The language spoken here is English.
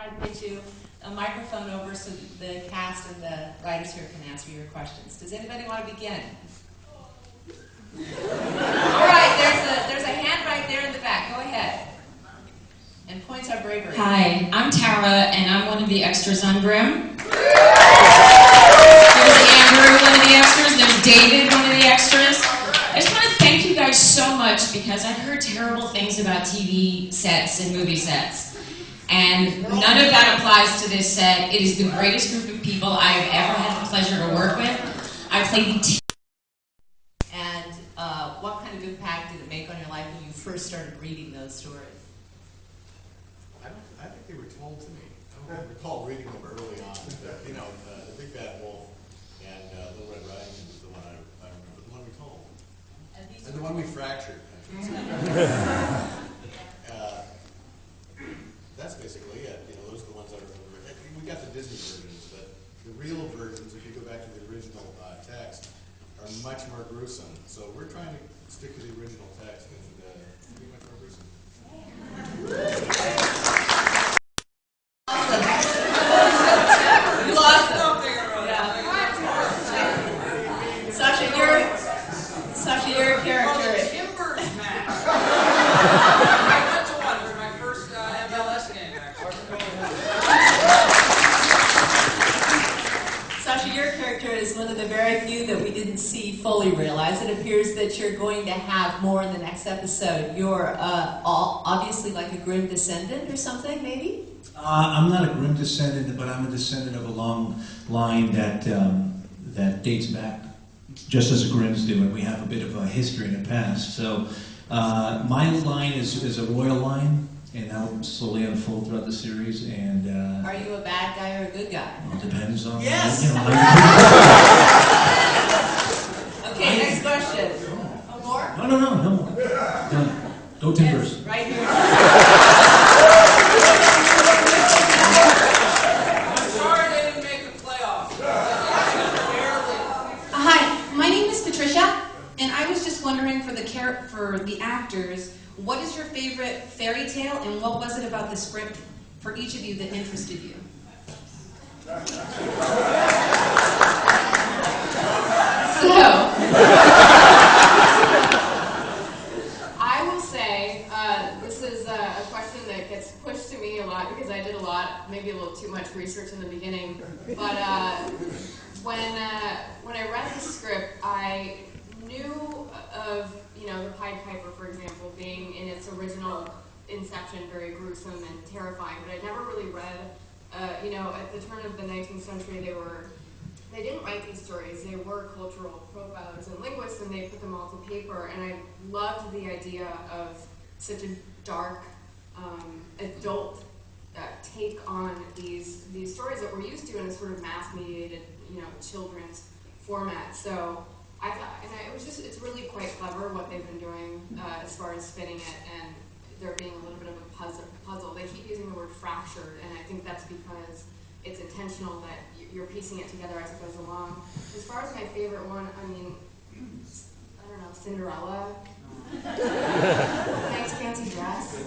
try to get you a microphone over so that the cast and the writers here can answer your questions. Does anybody want to begin? All right, there's a hand right there in the back. Go ahead. And points are bravery. Hi, I'm Tara, and I'm one of the extras on Grimm. There's Andrew, one of the extras. There's David, one of the extras. I just want to thank you guys so much because I've heard terrible things about TV sets and movie sets. And none of that applies to this set. It is the greatest group of people I've ever had the pleasure to work with. I played the And what kind of impact did it make on your life when you first started reading those stories? I think they were told to me. I don't recall reading them early on. You know, The Big Bad Wolf and Little Red Riding Hood was the one I remember, the one we told. And the one we fractured. That's basically it. You know, those are the ones I remember. We got the Disney versions, but the real versions, if you go back to the original text, are much more gruesome. So we're trying to stick to the original text and be much more gruesome. You lost them. Yeah. Sasha, you're a character. Timbers match. I went to one for my first MLS game, actually. Sasha, your character is one of the very few that we didn't see fully realized. It appears that you're going to have more in the next episode. You're obviously like a Grimm descendant or something, maybe? I'm not a Grimm descendant, but I'm a descendant of a long line that dates back just as the Grimms do, and we have a bit of a history in the past. So my line is a royal line, and that'll slowly unfold throughout the series. And Are you a bad guy or a good guy? well, it depends on Yes! you know, Okay, next question. Oh, more? No more. Done. Go Timbers. Yes, right here. I'm sorry they didn't make the playoffs. Barely. Hi, my name is Patricia, and I was just wondering for the actors, what is your favorite fairy tale, and what was it about the script for each of you that interested you? I will say, this is a question that gets pushed to me a lot because I did maybe a little too much research in the beginning. But when I read the script, I knew of, the Pied Piper, for example, being in its original inception very gruesome and terrifying. But I'd never really read, at the turn of the 19th century, they didn't write these stories. They were cultural profilers and linguists, and they put them all to paper. And I loved the idea of such a dark, adult take on these stories that we're used to in a sort of mass-mediated, children's format. So I thought, it's really quite clever what they've been doing as far as spinning it, and there being a little bit of a puzzle. They keep using the word fractured, and I think that's because it's intentional that you're piecing it together as it goes along. As far as my favorite one, I don't know, Cinderella. Nice fancy dress.